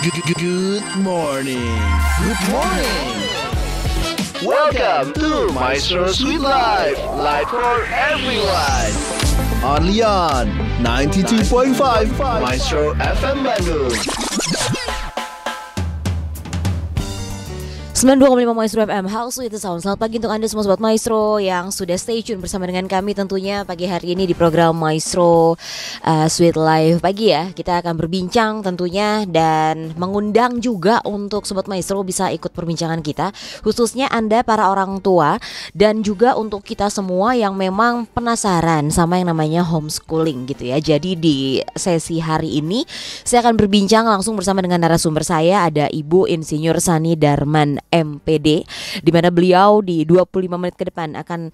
Good morning. Good morning. Welcome to Maestro Sweet Life. Life for everyone. Only on 92.5 Maestro FM Bandung. 92,5 Maestro FM. Halo Sweet Sound. Selamat pagi untuk Anda semua Sobat Maestro yang sudah stay tune bersama dengan kami tentunya pagi hari ini di program Maestro Sweet Life pagi ya. Kita akan berbincang tentunya dan mengundang juga untuk Sobat Maestro bisa ikut perbincangan kita, khususnya Anda para orang tua dan juga untuk kita semua yang memang penasaran sama yang namanya homeschooling gitu ya. Jadi di sesi hari ini saya akan berbincang langsung bersama dengan narasumber saya, ada Ibu Insinyur Sani Darman MPD, di mana beliau di 25 menit ke depan akan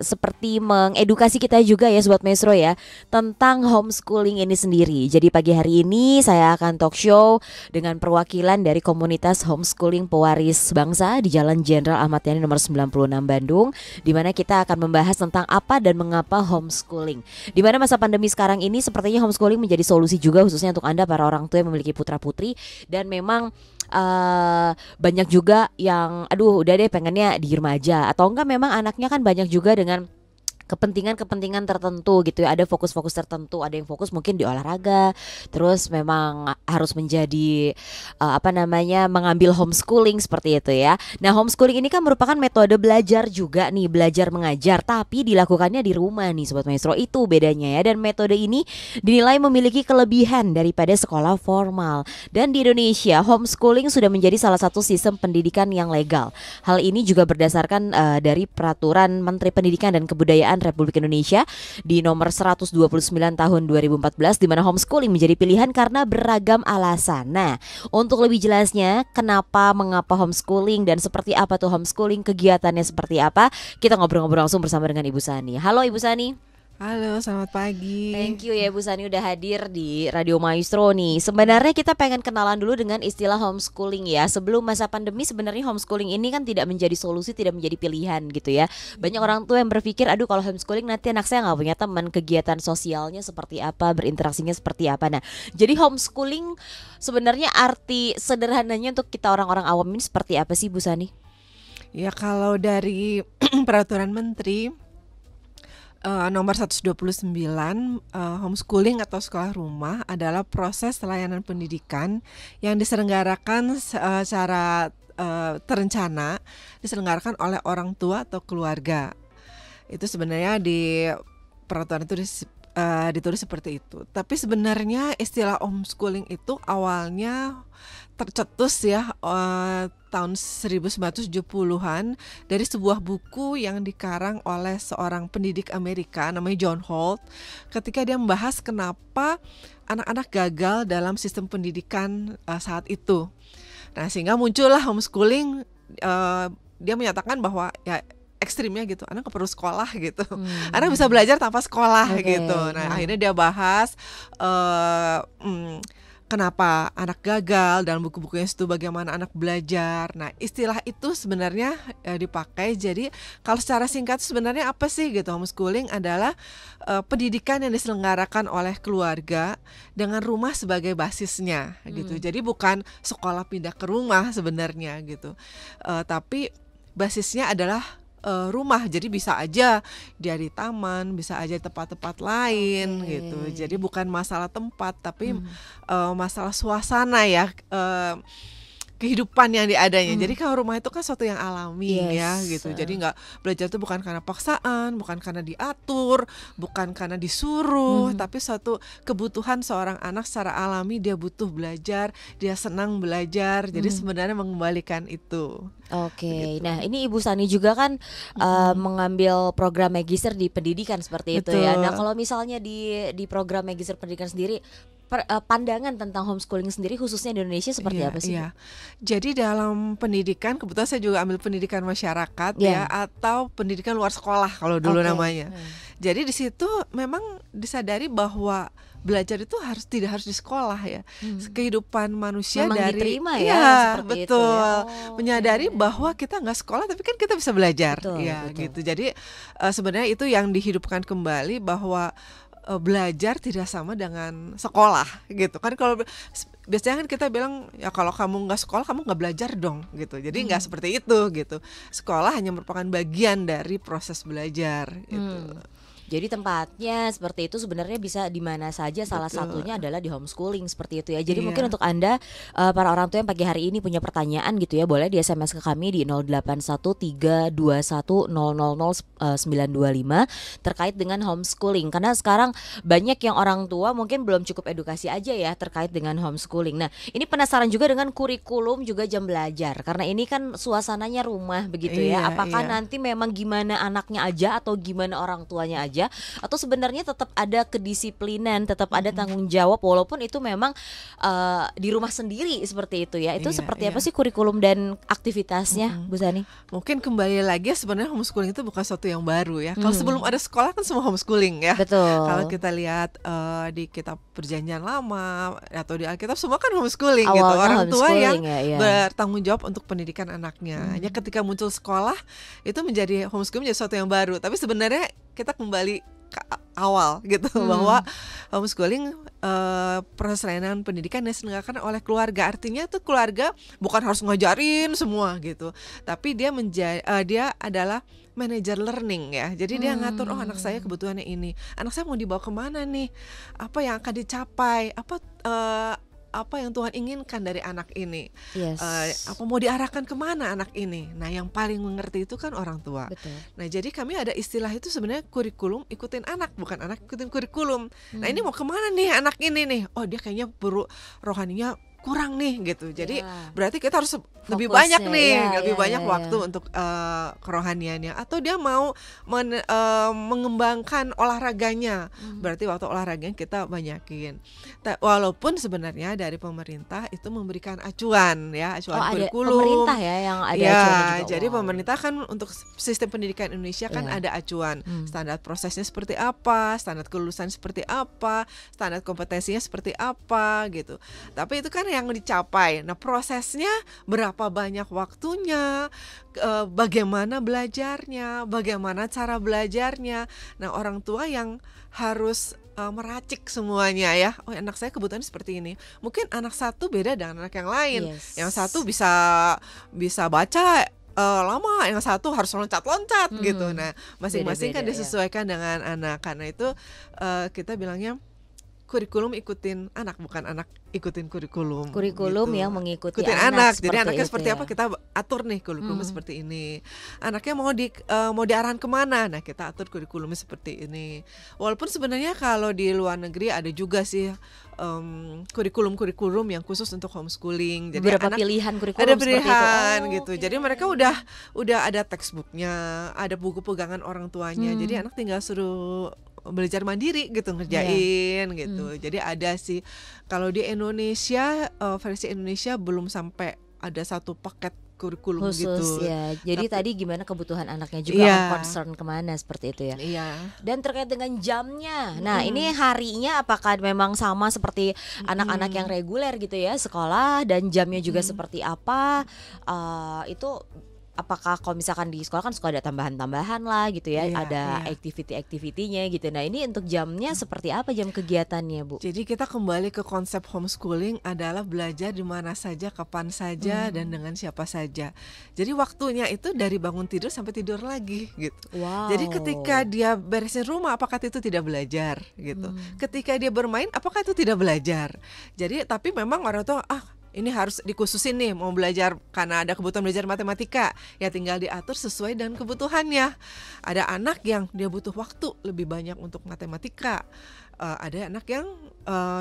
seperti mengedukasi kita juga ya Sobat Maestro ya tentang homeschooling ini sendiri. Jadi pagi hari ini saya akan talk show dengan perwakilan dari komunitas homeschooling pewaris bangsa di Jalan Jenderal Ahmad Yani nomor 96 Bandung, di mana kita akan membahas tentang apa dan mengapa homeschooling. Di mana masa pandemi sekarang ini sepertinya homeschooling menjadi solusi juga khususnya untuk Anda para orang tua yang memiliki putra-putri dan memang banyak juga yang udah deh pengennya di rumah aja, atau enggak memang anaknya kan banyak juga dengan kepentingan tertentu gitu ya. Ada fokus-fokus tertentu, ada yang fokus mungkin di olahraga, terus memang harus menjadi mengambil homeschooling seperti itu ya. Nah, homeschooling ini kan merupakan metode belajar juga nih, belajar mengajar, tapi dilakukannya di rumah nih Sobat Maestro. Itu bedanya ya. Dan metode ini dinilai memiliki kelebihan daripada sekolah formal. Dan di Indonesia, homeschooling sudah menjadi salah satu sistem pendidikan yang legal. Hal ini juga berdasarkan dari Peraturan Menteri Pendidikan dan Kebudayaan Republik Indonesia di nomor 129 tahun 2014, di mana homeschooling menjadi pilihan karena beragam alasan. Nah, untuk lebih jelasnya mengapa homeschooling dan seperti apa tuh homeschooling, kegiatannya seperti apa, kita ngobrol-ngobrol langsung bersama dengan Ibu Sani. Halo Ibu Sani. Halo, selamat pagi. Thank you ya Bu Sani udah hadir di Radio Maestro nih. Sebenarnya kita pengen kenalan dulu dengan istilah homeschooling ya. Sebelum masa pandemi sebenarnya homeschooling ini kan tidak menjadi solusi, tidak menjadi pilihan gitu ya. Banyak orang tua yang berpikir, aduh kalau homeschooling nanti anak saya gak punya teman, kegiatan sosialnya seperti apa, berinteraksinya seperti apa. Nah, jadi homeschooling sebenarnya arti sederhananya untuk kita orang-orang awam ini seperti apa sih Bu Sani? Ya, kalau dari Peraturan Menteri nomor 129, homeschooling atau sekolah rumah adalah proses layanan pendidikan yang diselenggarakan secara terencana, diselenggarakan oleh orang tua atau keluarga. Itu sebenarnya di peraturan itu ditulis seperti itu. Tapi sebenarnya istilah homeschooling itu awalnya tercetus ya tahun 1970-an dari sebuah buku yang dikarang oleh seorang pendidik Amerika namanya John Holt, ketika dia membahas kenapa anak-anak gagal dalam sistem pendidikan saat itu. Nah, sehingga muncullah homeschooling. Dia menyatakan bahwa ya ekstrimnya gitu, anak nggak perlu sekolah gitu, anak bisa belajar tanpa sekolah gitu. Nah, akhirnya dia bahas kenapa anak gagal dalam buku-bukunya itu, bagaimana anak belajar. Nah, istilah itu sebenarnya dipakai. Jadi kalau secara singkat sebenarnya apa sih gitu, homeschooling adalah pendidikan yang diselenggarakan oleh keluarga dengan rumah sebagai basisnya gitu. Jadi bukan sekolah pindah ke rumah sebenarnya gitu, tapi basisnya adalah rumah. Jadi bisa aja dia di taman, bisa aja di tempat-tempat lain gitu. Jadi bukan masalah tempat, tapi masalah suasana ya, kehidupan yang diadanya. Jadi kalau rumah itu kan sesuatu yang alami ya gitu. Jadi nggak belajar itu bukan karena paksaan, bukan karena diatur, bukan karena disuruh, tapi suatu kebutuhan seorang anak secara alami. Dia butuh belajar, dia senang belajar. Jadi sebenarnya mengembalikan itu. Oke, nah ini Ibu Sani juga kan mengambil program magister di pendidikan seperti itu ya. Nah, kalau misalnya di program magister pendidikan sendiri, pandangan tentang homeschooling sendiri khususnya di Indonesia seperti apa sih? Iya. Jadi dalam pendidikan, kebetulan saya juga ambil pendidikan masyarakat ya, atau pendidikan luar sekolah kalau dulu namanya. Jadi di situ memang disadari bahwa belajar itu tidak harus di sekolah ya. Kehidupan manusia memang dari diterima ya, seperti betul. Itu ya. Menyadari bahwa kita nggak sekolah tapi kan kita bisa belajar. Betul. Gitu. Jadi sebenarnya itu yang dihidupkan kembali, bahwa belajar tidak sama dengan sekolah gitu kan. Kalau biasanya kan kita bilang ya kalau kamu nggak sekolah kamu nggak belajar dong gitu. Jadi nggak seperti itu gitu. Sekolah hanya merupakan bagian dari proses belajar gitu. Jadi tempatnya seperti itu sebenarnya bisa di mana saja, salah Betul. satunya adalah di homeschooling seperti itu ya. Jadi Iya. mungkin untuk Anda para orang tua yang pagi hari ini punya pertanyaan gitu ya, boleh di SMS ke kami di 081321000925 terkait dengan homeschooling. Karena sekarang banyak yang orang tua mungkin belum cukup edukasi aja ya terkait dengan homeschooling. Nah, ini penasaran juga dengan kurikulum juga jam belajar. Karena ini kan suasananya rumah begitu ya. Iya, Apakah iya. nanti memang gimana anaknya aja atau gimana orang tuanya aja, atau sebenarnya tetap ada kedisiplinan, tetap ada tanggung jawab walaupun itu memang di rumah sendiri seperti itu ya. Itu Iya, seperti apa iya. sih kurikulum dan aktivitasnya, Bu Sani? Mungkin kembali lagi sebenarnya homeschooling itu bukan sesuatu yang baru ya. Kalau sebelum ada sekolah kan semua homeschooling ya. Betul. Kalau kita lihat di kitab Perjanjian Lama atau di Alkitab semua kan homeschooling gitu. Awalnya Orang tua yang homeschooling ya, iya. bertanggung jawab untuk pendidikan anaknya. Hanya ketika muncul sekolah itu menjadi homeschooling menjadi sesuatu yang baru. Tapi sebenarnya kita kembali ke awal gitu bahwa homeschooling proses layanan pendidikan yang diselenggarakan oleh keluarga. Artinya tuh keluarga bukan harus ngajarin semua gitu, tapi dia dia adalah manager learning ya. Jadi dia ngatur, oh anak saya kebutuhannya ini, anak saya mau dibawa kemana nih, apa yang akan dicapai, apa yang Tuhan inginkan dari anak ini, Yes. apa mau diarahkan kemana anak ini. Nah yang paling mengerti itu kan orang tua. Betul. Nah jadi kami ada istilah itu sebenarnya kurikulum ikutin anak, bukan anak ikutin kurikulum. Nah ini mau kemana nih anak ini nih, oh dia kayaknya rohaninya kurang nih gitu. Jadi Ya. berarti kita harus lebih Fokusnya, banyak nih, ya, lebih ya, banyak ya, waktu ya. untuk kerohaniannya. Atau dia mau mengembangkan olahraganya, berarti waktu olahraganya kita banyakin. Walaupun sebenarnya dari pemerintah itu memberikan acuan ya, acuan Ada kurikulum. pemerintah ya yang ada Ya, acuannya juga. jadi Wow. pemerintah kan untuk sistem pendidikan Indonesia kan Ya. ada acuan, standar prosesnya seperti apa, standar kelulusan seperti apa, standar kompetensinya seperti apa gitu. Tapi itu kan yang dicapai. Nah, prosesnya berapa banyak waktunya, bagaimana belajarnya, bagaimana cara belajarnya. Nah, orang tua yang harus meracik semuanya ya. Oh, anak saya kebutuhan seperti ini. Mungkin anak satu beda dengan anak yang lain. Yes. Yang satu bisa baca lama, yang satu harus loncat-loncat gitu. Nah, masing-masing kan Beda-beda, ya. disesuaikan dengan anak. Karena itu kita bilangnya kurikulum ikutin anak, bukan anak ikutin kurikulum. Kurikulum gitu. yang mengikuti Ikutin anak, Jadi seperti anaknya itu seperti ya. apa kita atur nih kurikulumnya seperti ini. Anaknya mau diarahan kemana? Nah kita atur kurikulumnya seperti ini. Walaupun sebenarnya kalau di luar negeri ada juga sih kurikulum yang khusus untuk homeschooling. Jadi Beberapa anak pilihan kurikulum ada seperti itu. pilihan Oh, gitu. oke. Jadi mereka udah ada textbooknya, ada buku pegangan orang tuanya. Jadi anak tinggal suruh belajar mandiri gitu, ngerjain gitu. Jadi ada sih kalau di Indonesia versi Indonesia belum sampai ada satu paket kurikulum Khusus gitu. ya. Jadi Tapi- tadi gimana kebutuhan anaknya juga Iya. concern kemana seperti itu ya. Iya. Dan terkait dengan jamnya, nah ini harinya apakah memang sama seperti anak-anak yang reguler gitu ya, sekolah, dan jamnya juga seperti apa? Itu apakah kalau misalkan di sekolah kan suka ada tambahan-tambahan lah gitu ya, Iya, ada iya. activity-activity-nya gitu. Nah ini untuk jamnya seperti apa jam kegiatannya, Bu? Jadi kita kembali ke konsep homeschooling adalah belajar di mana saja, kapan saja, dan dengan siapa saja. Jadi waktunya itu dari bangun tidur sampai tidur lagi gitu. Wow. Jadi ketika dia beresin rumah, apakah itu tidak belajar gitu? Ketika dia bermain, apakah itu tidak belajar? Jadi tapi memang orang tua ini harus dikhususin nih mau belajar karena ada kebutuhan belajar matematika, ya tinggal diatur sesuai dengan kebutuhannya. Ada anak yang dia butuh waktu lebih banyak untuk matematika, ada anak yang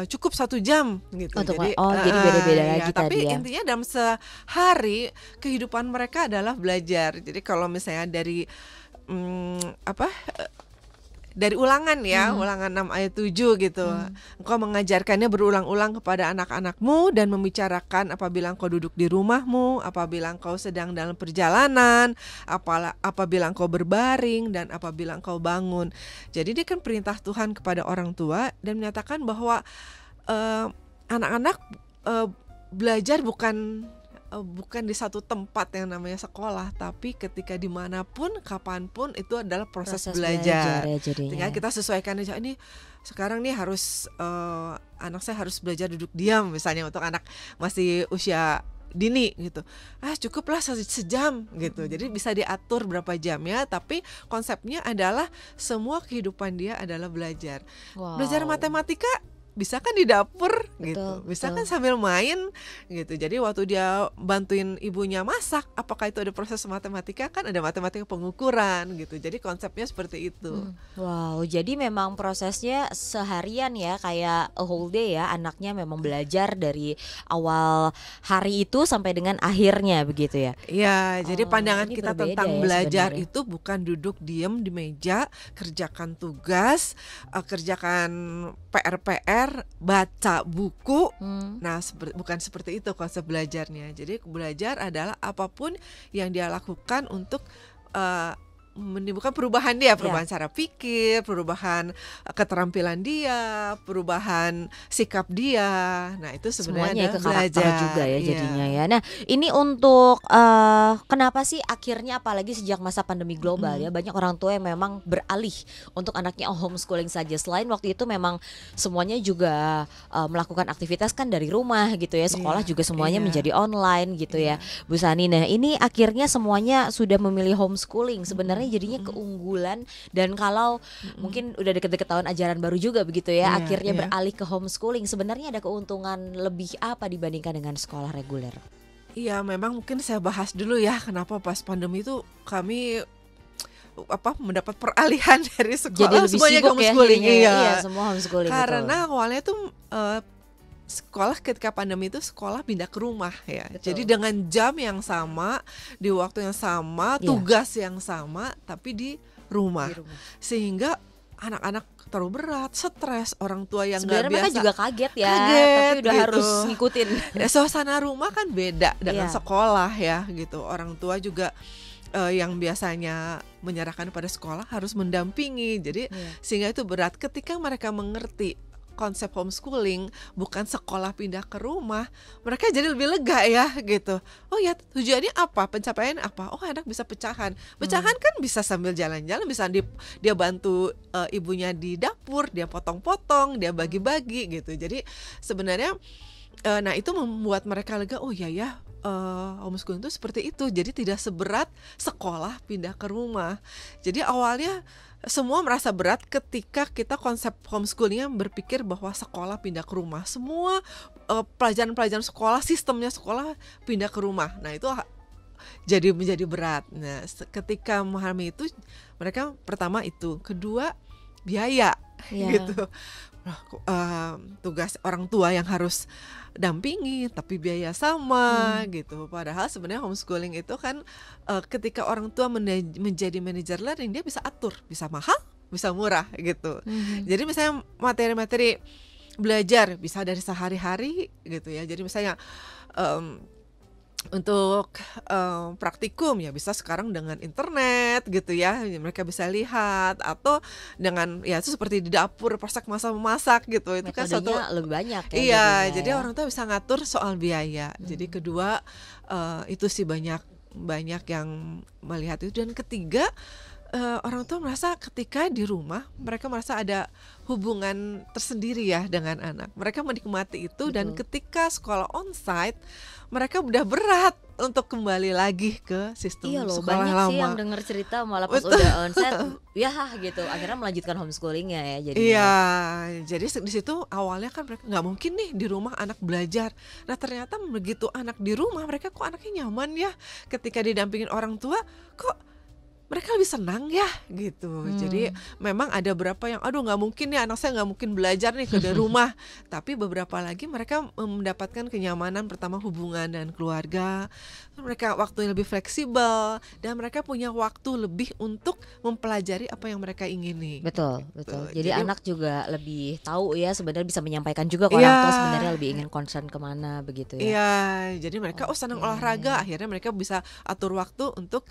cukup 1 jam gitu. Untuk Jadi jadi beda-beda ya, lagi tapi tadi ya. intinya dalam sehari kehidupan mereka adalah belajar. Jadi kalau misalnya dari dari ulangan ya, ulangan 6 ayat 7 gitu. Engkau mengajarkannya berulang-ulang kepada anak-anakmu dan membicarakan apabila engkau duduk di rumahmu, apabila engkau sedang dalam perjalanan, apabila engkau berbaring, dan apabila engkau bangun. Jadi dia kan perintah Tuhan kepada orang tua dan menyatakan bahwa anak-anak belajar bukan bukan di satu tempat yang namanya sekolah, tapi ketika dimanapun, kapanpun itu adalah proses belajar. Ya jadinya. Tinggal kita sesuaikan aja. Ini sekarang nih harus anak saya harus belajar duduk diam misalnya untuk anak masih usia dini gitu. Cukuplah sejam gitu. Jadi bisa diatur berapa jamnya, tapi konsepnya adalah semua kehidupan dia adalah belajar. Wow. Belajar matematika bisa kan di dapur Betul, gitu, bisa betul. kan sambil main gitu. Jadi waktu dia bantuin ibunya masak, apakah itu ada proses matematika? Kan ada matematika pengukuran gitu. Jadi konsepnya seperti itu. Wow, jadi memang prosesnya seharian ya, kayak a whole day ya, anaknya memang belajar dari awal hari itu sampai dengan akhirnya begitu ya. Ya, jadi Oh, pandangan ini kita berbeda tentang ya belajar sebenarnya. itu bukan duduk diem di meja, kerjakan tugas, kerjakan PR-PR, baca buku. Nah, bukan seperti itu konsep belajarnya. Jadi belajar adalah apapun yang dia lakukan untuk menimbulkan perubahan dia, perubahan cara pikir, perubahan keterampilan dia, perubahan sikap dia. Nah, itu Semuanya sebenarnya ke adalah karakter belajar. juga ya Iya. jadinya ya. Nah, ini untuk kenapa sih akhirnya apalagi sejak masa pandemi global ya, banyak orang tua yang memang beralih untuk anaknya homeschooling saja. Selain waktu itu memang semuanya juga melakukan aktivitas kan dari rumah gitu ya. Sekolah Iya, juga semuanya iya. menjadi online gitu ya, Bu Sani. Nah, ini akhirnya semuanya sudah memilih homeschooling. Sebenarnya jadinya keunggulan, dan kalau mungkin udah deket-deket tahun ajaran baru juga begitu ya, Iya, akhirnya iya. beralih ke homeschooling. Sebenarnya ada keuntungan lebih apa dibandingkan dengan sekolah reguler? Iya, memang mungkin saya bahas dulu ya kenapa pas pandemi itu kami mendapat peralihan dari Jadi sekolah lebih semuanya ke sibuk ya homeschooling. jadinya. Iya. Iya, semua homeschooling. Karena betul. awalnya tuh sekolah ketika pandemi itu sekolah pindah ke rumah ya. Betul. Jadi dengan jam yang sama, di waktu yang sama, Iya. tugas yang sama, tapi di rumah. Di rumah. Sehingga anak-anak terlalu berat, stres, orang tua yang nggak Sebenarnya mereka biasa. juga kaget ya, Kaget, tapi udah gitu. harus ngikutin. Suasana rumah kan beda dengan Iya. sekolah ya gitu. Orang tua juga yang biasanya menyerahkan pada sekolah harus mendampingi. Jadi Iya. sehingga itu berat ketika mereka mengerti konsep homeschooling, bukan sekolah pindah ke rumah, mereka jadi lebih lega ya gitu. Oh ya, tujuannya apa? Pencapaian apa? Oh, anak bisa pecahan. Pecahan kan bisa sambil jalan-jalan, bisa dia bantu ibunya di dapur, dia potong-potong, dia bagi-bagi gitu. Jadi sebenarnya nah itu membuat mereka lega. Oh ya, homeschooling itu seperti itu. Jadi tidak seberat sekolah pindah ke rumah. Jadi awalnya semua merasa berat ketika kita konsep homeschoolingnya berpikir bahwa sekolah pindah ke rumah. Semua pelajaran-pelajaran sekolah, sistemnya sekolah pindah ke rumah. Nah itu jadi menjadi berat. Nah ketika memahami itu, mereka pertama itu, kedua biaya. Iya. Gitu. Tugas orang tua yang harus dampingi tapi biaya sama gitu. Padahal sebenarnya homeschooling itu kan ketika orang tua menjadi manajer learning, dia bisa atur, bisa mahal, bisa murah gitu. Jadi misalnya materi-materi belajar bisa dari sehari-hari gitu ya. Jadi misalnya untuk praktikum ya bisa sekarang dengan internet gitu ya, mereka bisa lihat, atau dengan ya itu seperti di dapur proses memasak gitu, itu kan satu lebih banyak ya. iya, jadinya jadi ya. orang tua bisa ngatur soal biaya. Jadi kedua itu sih banyak yang melihat itu. Dan ketiga, orang tua merasa ketika di rumah mereka merasa ada hubungan tersendiri ya dengan anak. Mereka menikmati itu. Dan ketika sekolah onsite, mereka udah berat untuk kembali lagi ke sistem Iya loh, sekolah banyak lama. sih yang denger cerita malah pas Betul. udah onset ya gitu, akhirnya melanjutkan homeschoolingnya ya jadinya. Iya, jadi di situ awalnya kan mereka nggak mungkin nih di rumah anak belajar. Nah ternyata begitu anak di rumah, mereka kok anaknya nyaman ya. Ketika didampingin orang tua, kok mereka lebih senang ya gitu. Jadi memang ada beberapa yang aduh nggak mungkin nih anak saya nggak mungkin belajar nih ke rumah. Tapi beberapa lagi mereka mendapatkan kenyamanan, pertama hubungan dan keluarga. Mereka waktu yang lebih fleksibel dan mereka punya waktu lebih untuk mempelajari apa yang mereka ingini. Betul. Jadi Jadi- anak juga lebih tahu ya, sebenarnya bisa menyampaikan juga ke Iya. orang tua sebenarnya lebih ingin concern kemana begitu ya. Iya, jadi mereka senang Oke. olahraga, akhirnya mereka bisa atur waktu untuk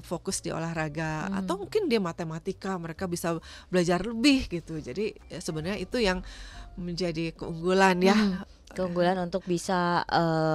fokus di olahraga, atau mungkin dia matematika, mereka bisa belajar lebih gitu. Jadi ya sebenarnya itu yang menjadi keunggulan ya keunggulan untuk bisa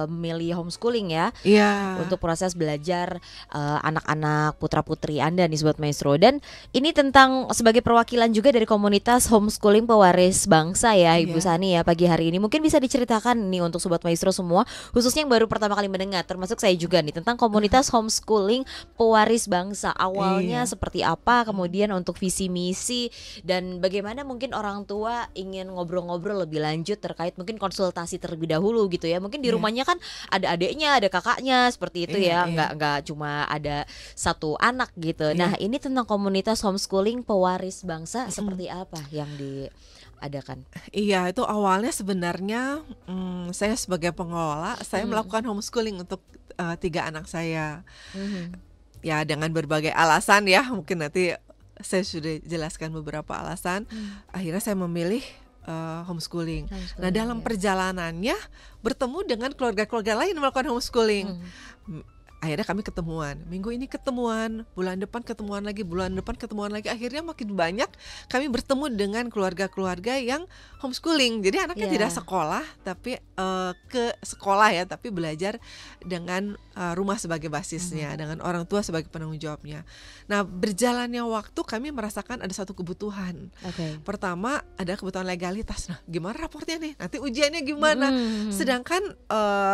memilih homeschooling ya. Iya. Untuk proses belajar anak-anak putra-putri Anda nih Sobat Maestro. Dan ini tentang sebagai perwakilan juga dari komunitas homeschooling pewaris bangsa ya Ibu Iya. Sani ya pagi hari ini. Mungkin bisa diceritakan nih untuk Sobat Maestro semua, khususnya yang baru pertama kali mendengar, termasuk saya juga nih, tentang komunitas homeschooling pewaris bangsa. Awalnya Iya. seperti apa, kemudian untuk visi misi, dan bagaimana mungkin orang tua ingin ngobrol-ngobrol lebih lanjut terkait mungkin konsultasi terlebih dahulu gitu ya. Mungkin di Iya. rumahnya kan ada adiknya, ada kakaknya seperti itu ya. Iya, iya. Nggak cuma ada satu anak gitu. Iya. Nah, ini tentang komunitas homeschooling pewaris bangsa seperti apa yang diadakan? Iya, itu awalnya sebenarnya saya sebagai pengelola, saya melakukan homeschooling untuk 3 anak saya. Mhm. Ya dengan berbagai alasan ya, mungkin nanti saya sudah jelaskan beberapa alasan. Akhirnya saya memilih homeschooling. Nah, dalam ya. perjalanannya bertemu dengan keluarga-keluarga lain yang melakukan homeschooling. Mhm. Akhirnya kami ketemuan, minggu ini ketemuan, bulan depan ketemuan lagi, bulan depan ketemuan lagi. Akhirnya makin banyak kami bertemu dengan keluarga-keluarga yang homeschooling. Jadi anaknya Iya. tidak sekolah, tapi ke sekolah ya, tapi belajar dengan rumah sebagai basisnya, dengan orang tua sebagai penanggung jawabnya. Nah, berjalannya waktu kami merasakan ada satu kebutuhan. Oke. Pertama ada kebutuhan legalitas. Nah, gimana raportnya nih? Nanti ujiannya gimana? Sedangkan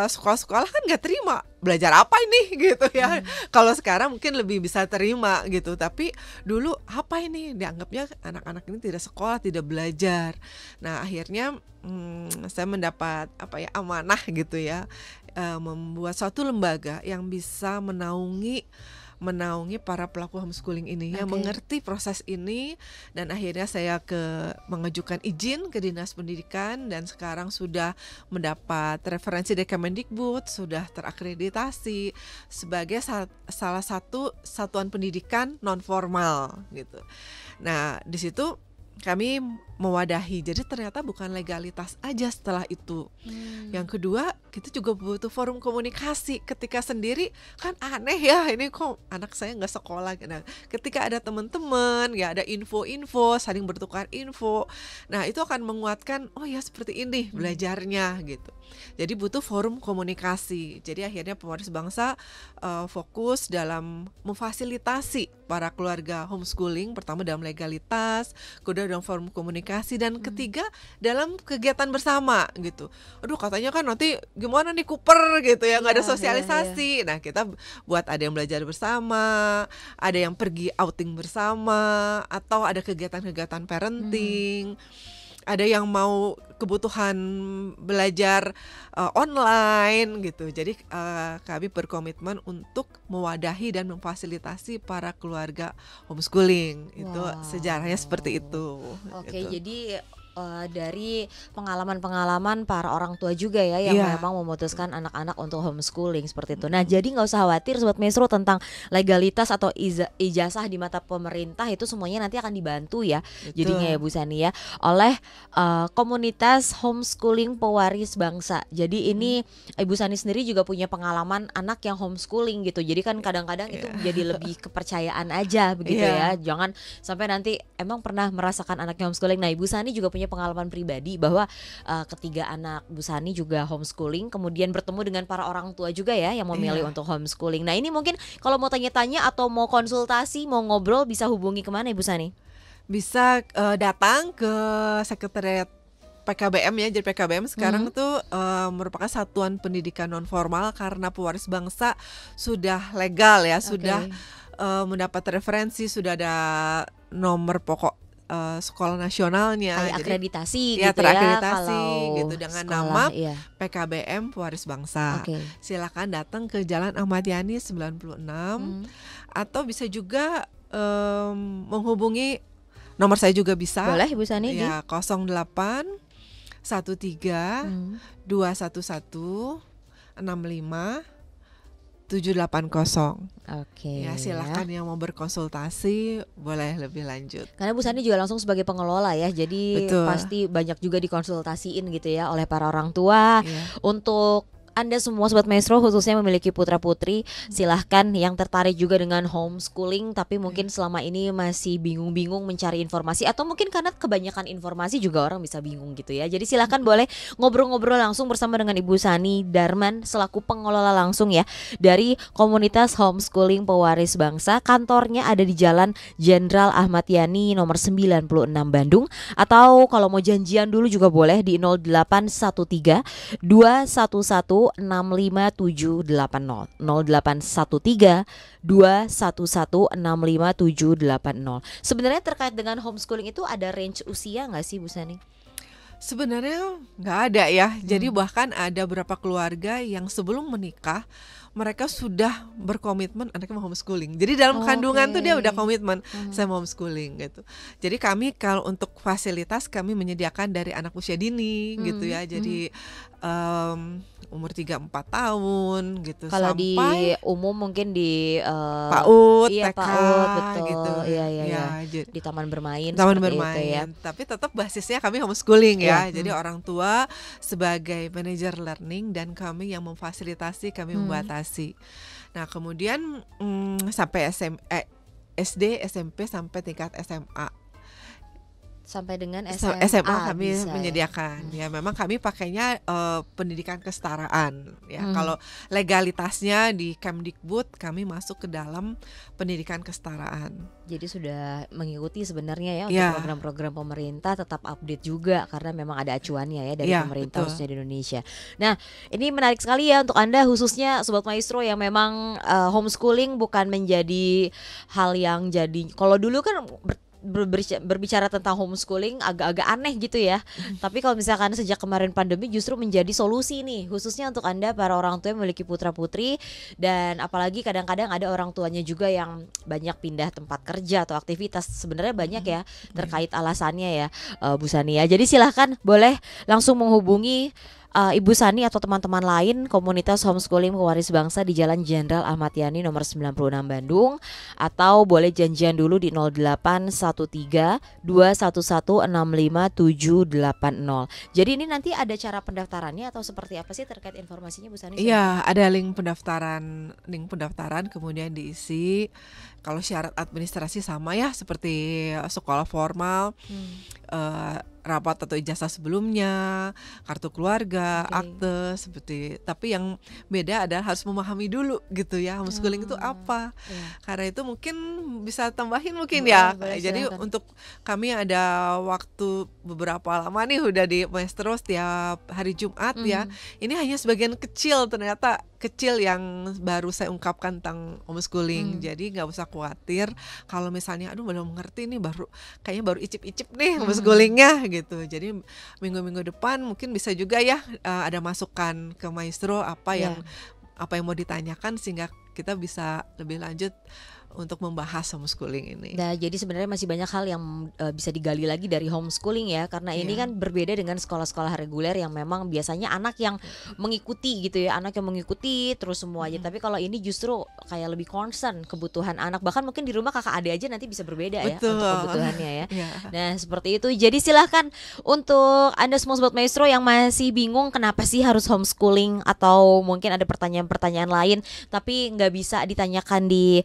sekolah-sekolah kan nggak terima, belajar apa ini gitu ya. Kalau sekarang mungkin lebih bisa terima gitu, tapi dulu apa ini, dianggapnya anak-anak ini tidak sekolah, tidak belajar. Nah, akhirnya saya mendapat amanah gitu ya, membuat suatu lembaga yang bisa menaungi para pelaku homeschooling ini yang Oke. mengerti proses ini. Dan akhirnya saya mengajukan izin ke Dinas Pendidikan, dan sekarang sudah mendapat referensi dari Kemendikbud, sudah terakreditasi sebagai salah satu satuan pendidikan non formal gitu. Nah, di situ kami mewadahi. Jadi ternyata bukan legalitas aja setelah itu. Yang kedua, kita juga butuh forum komunikasi. Ketika sendiri kan aneh ya, ini kok anak saya nggak sekolah. Nah, ketika ada teman-teman, ya ada info-info, saling bertukar info. Nah, itu akan menguatkan, oh ya seperti ini belajarnya gitu. Jadi butuh forum komunikasi. Jadi akhirnya Pewaris Bangsa fokus dalam memfasilitasi para keluarga homeschooling, pertama dalam legalitas, kedua dalam forum komunikasi, dan ketiga dalam kegiatan bersama gitu. Aduh, katanya kan nanti gimana nih Cooper gitu ya, nggak ada Iya, sosialisasi. Nah, kita buat ada yang belajar bersama, ada yang pergi outing bersama, atau ada kegiatan-kegiatan parenting. Ada yang mau kebutuhan belajar online gitu. Jadi kami berkomitmen untuk mewadahi dan memfasilitasi para keluarga homeschooling. Itu Wow. sejarahnya seperti itu. Oke, gitu. jadi dari pengalaman-pengalaman para orang tua juga ya yang Iya. memang memutuskan anak-anak untuk homeschooling seperti itu. Nah, jadi nggak usah khawatir Sobat Maestro tentang legalitas atau ijazah di mata pemerintah, itu semuanya nanti akan dibantu ya. Betul. Jadinya ya Bu Sani ya, oleh komunitas homeschooling pewaris bangsa. Jadi ini Ibu Sani sendiri juga punya pengalaman anak yang homeschooling gitu. Jadi kan kadang-kadang itu menjadi lebih kepercayaan aja begitu Iya. ya. Jangan sampai nanti emang pernah merasakan anaknya homeschooling. Nah, Ibu Sani juga punya pengalaman pribadi bahwa ketiga anak Bu Sani juga homeschooling, kemudian bertemu dengan para orang tua juga ya yang memilih Iya. untuk homeschooling. Nah, ini mungkin kalau mau tanya-tanya atau mau konsultasi, mau ngobrol, bisa hubungi kemana Ibu Sani? Bisa datang ke sekretariat PKBM ya. Jadi PKBM sekarang itu merupakan satuan pendidikan non formal karena Pewaris Bangsa sudah legal ya, sudah mendapat referensi, sudah ada nomor pokok sekolah nasionalnya. Kayak Jadi akreditasi ya gitu terakreditasi ya kalau gitu dengan sekolah, nama iya. PKBM Pewaris Bangsa. Oke. Silakan datang ke Jalan Ahmad Yani 96 atau bisa juga menghubungi nomor saya juga bisa. Boleh Ibu Sani Ya, 08 13 211 65 780. Oke. Ya, silakan yang mau berkonsultasi boleh lebih lanjut. Karena Bu Sani juga langsung sebagai pengelola ya, jadi Betul. pasti banyak juga dikonsultasiin gitu ya oleh para orang tua Iya. untuk Anda semua Sobat Maestro khususnya memiliki putra-putri, silahkan yang tertarik juga dengan homeschooling tapi mungkin selama ini masih bingung-bingung mencari informasi, atau mungkin karena kebanyakan informasi juga orang bisa bingung gitu ya. Jadi silahkan boleh ngobrol-ngobrol langsung bersama dengan Ibu Sani Darman selaku pengelola langsung ya dari komunitas homeschooling pewaris bangsa. Kantornya ada di Jalan Jenderal Ahmad Yani nomor 96 Bandung, atau kalau mau janjian dulu juga boleh di 0813 211 65780 0813 211 65780. Sebenarnya terkait dengan homeschooling itu ada range usia nggak sih Bu Sani? Sebenarnya nggak ada ya. Jadi bahkan ada beberapa keluarga yang sebelum menikah mereka sudah berkomitmen anaknya mau homeschooling. Jadi dalam kandungan tuh dia udah komitmen saya mau homeschooling gitu. Jadi kami kalau untuk fasilitas kami menyediakan dari anak usia dini gitu ya. Jadi umur 3-4 tahun gitu. Kalau sampai di umum mungkin di PAUD, iya, TK PAUD, betul. gitu. Iya, Ya, di taman bermain taman seperti bermain, itu ya. tapi tetap basisnya kami homeschooling ya. Iya. Jadi orang tua sebagai manajer learning dan kami yang memfasilitasi, kami membatasi. Nah kemudian sampai SD, SMP sampai tingkat SMA. Sampai dengan SMA kami bisa, menyediakan ya. Memang kami pakainya pendidikan kesetaraan ya. Kalau legalitasnya di Kemdikbud kami masuk ke dalam pendidikan kesetaraan. Jadi sudah mengikuti sebenarnya ya untuk Ya. program-program pemerintah, tetap update juga karena memang ada acuannya ya dari Ya, pemerintah betul. khususnya di Indonesia. Nah, ini menarik sekali ya untuk Anda khususnya Sobat Maestro yang memang homeschooling bukan menjadi hal yang jadi, kalau dulu kan berbicara tentang homeschooling agak-agak aneh gitu ya. Tapi kalau misalkan sejak kemarin pandemi justru menjadi solusi nih, khususnya untuk Anda para orang tua yang memiliki putra-putri, dan apalagi kadang-kadang ada orang tuanya juga yang banyak pindah tempat kerja atau aktivitas. Sebenarnya banyak ya terkait alasannya ya, Bu Sani ya. Jadi silahkan boleh langsung menghubungi Ibu Sani atau teman-teman lain komunitas homeschooling pewaris bangsa di Jalan Jenderal Ahmad Yani nomor 96 Bandung, atau boleh janjian dulu di 0813 211 65780. Jadi ini nanti ada cara pendaftarannya atau seperti apa sih terkait informasinya Bu Sani? Iya, ada link pendaftaran kemudian diisi. Kalau syarat administrasi sama ya seperti sekolah formal, rapat atau ijazah sebelumnya, kartu keluarga, akte seperti. Tapi yang beda adalah harus memahami dulu gitu ya homeschooling itu apa. Karena itu mungkin bisa tambahin mungkin ya. Jadi untuk kami ada waktu beberapa lama nih udah di Maestro setiap hari Jumat ya. Ini hanya sebagian kecil, ternyata kecil yang baru saya ungkapkan tentang homeschooling. Jadi nggak usah khawatir kalau misalnya aduh belum ngerti nih, kayaknya baru icip-icip nih homeschoolingnya gitu. Jadi minggu-minggu depan mungkin bisa juga ya ada masukan ke Maestro apa yang mau ditanyakan sehingga kita bisa lebih lanjut untuk membahas homeschooling ini. Nah, jadi sebenarnya masih banyak hal yang bisa digali lagi dari homeschooling ya, karena ini kan berbeda dengan sekolah-sekolah reguler yang memang biasanya anak yang mengikuti gitu ya, anak yang mengikuti terus semuanya. Tapi kalau ini justru kayak lebih concern kebutuhan anak, bahkan mungkin di rumah kakak adik aja nanti bisa berbeda ya untuk kebutuhannya ya. Nah, seperti itu. Jadi silahkan untuk Anda semua Sobat Maestro yang masih bingung kenapa sih harus homeschooling, atau mungkin ada pertanyaan-pertanyaan lain tapi nggak bisa ditanyakan di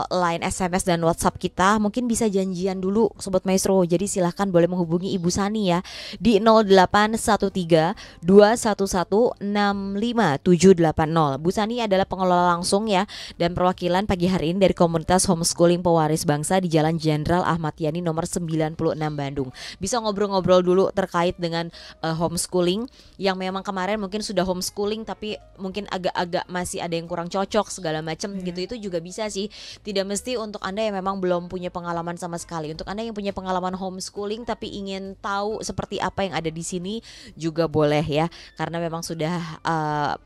line SMS dan WhatsApp kita, mungkin bisa janjian dulu Sobat Maestro. Jadi silahkan boleh menghubungi Ibu Sani ya di 0813 211 65780. Bu Sani adalah pengelola langsung ya dan perwakilan pagi hari ini dari komunitas homeschooling pewaris bangsa di Jalan Jenderal Ahmad Yani nomor 96 Bandung. Bisa ngobrol-ngobrol dulu terkait dengan homeschooling yang memang kemarin mungkin sudah homeschooling tapi mungkin agak-agak masih ada yang kurang cocok segala macam gitu. Itu juga bisa sih. Tidak mesti untuk Anda yang memang belum punya pengalaman sama sekali. Untuk Anda yang punya pengalaman homeschooling tapi ingin tahu seperti apa yang ada di sini juga boleh ya. Karena memang sudah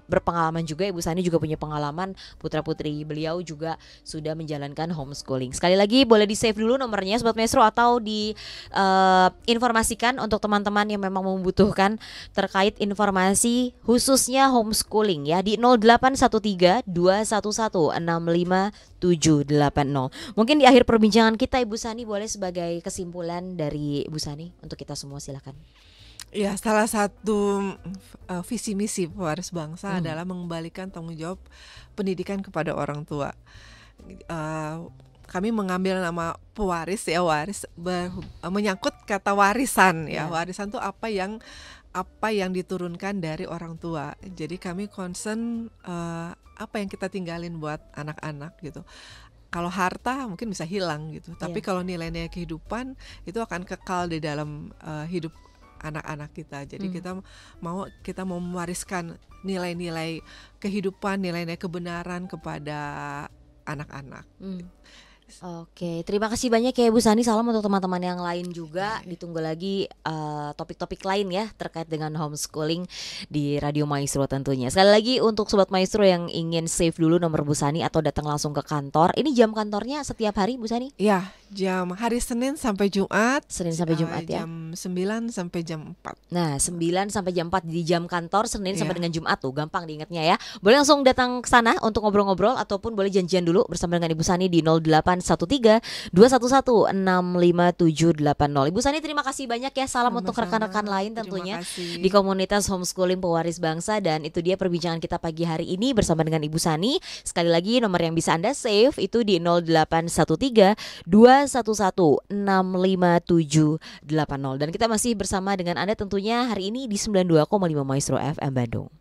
berpengalaman juga. Ibu Sani juga punya pengalaman, putra-putri beliau juga sudah menjalankan homeschooling. Sekali lagi boleh di-save dulu nomornya Sobat Maestro, atau diinformasikan untuk teman-teman yang memang membutuhkan terkait informasi khususnya homeschooling ya di 0813 211 65780. Mungkin di akhir perbincangan kita Ibu Sani boleh sebagai kesimpulan dari Ibu Sani untuk kita semua, silakan. Ya, salah satu visi misi pewaris bangsa adalah mengembalikan tanggung jawab pendidikan kepada orang tua. Eh, Kami mengambil nama pewaris ya, menyangkut kata warisan ya. Ya. Warisan tuh apa yang diturunkan dari orang tua. Jadi kami concern apa yang kita tinggalin buat anak-anak gitu. Kalau harta mungkin bisa hilang gitu, tapi kalau nilai-nilai kehidupan itu akan kekal di dalam hidup anak-anak kita. Jadi kita mau mewariskan nilai-nilai kehidupan, nilai-nilai kebenaran kepada anak-anak. Oke, terima kasih banyak ya Bu Sani. Salam untuk teman-teman yang lain juga. Ditunggu lagi topik-topik lain ya terkait dengan homeschooling di Radio Maestro tentunya. Sekali lagi untuk Sobat Maestro yang ingin save dulu nomor Bu Sani atau datang langsung ke kantor. Ini jam kantornya setiap hari Bu Sani? Ya, jam hari Senin sampai Jumat. Senin sampai Jumat ya. Jam 9 sampai jam 4. Nah, 9 sampai jam 4 di jam kantor Senin sampai dengan Jumat tuh, gampang diingatnya ya. Boleh langsung datang ke sana untuk ngobrol-ngobrol ataupun boleh janjian dulu bersama dengan Ibu Sani di 0813-211-65780. Ibu Sani terima kasih banyak ya. Salam untuk rekan-rekan lain tentunya di komunitas homeschooling pewaris bangsa. Dan itu dia perbincangan kita pagi hari ini bersama dengan Ibu Sani. Sekali lagi nomor yang bisa Anda save itu di 0813-211-65780. Dan kita masih bersama dengan Anda tentunya hari ini di 92,5 Maestro FM Bandung.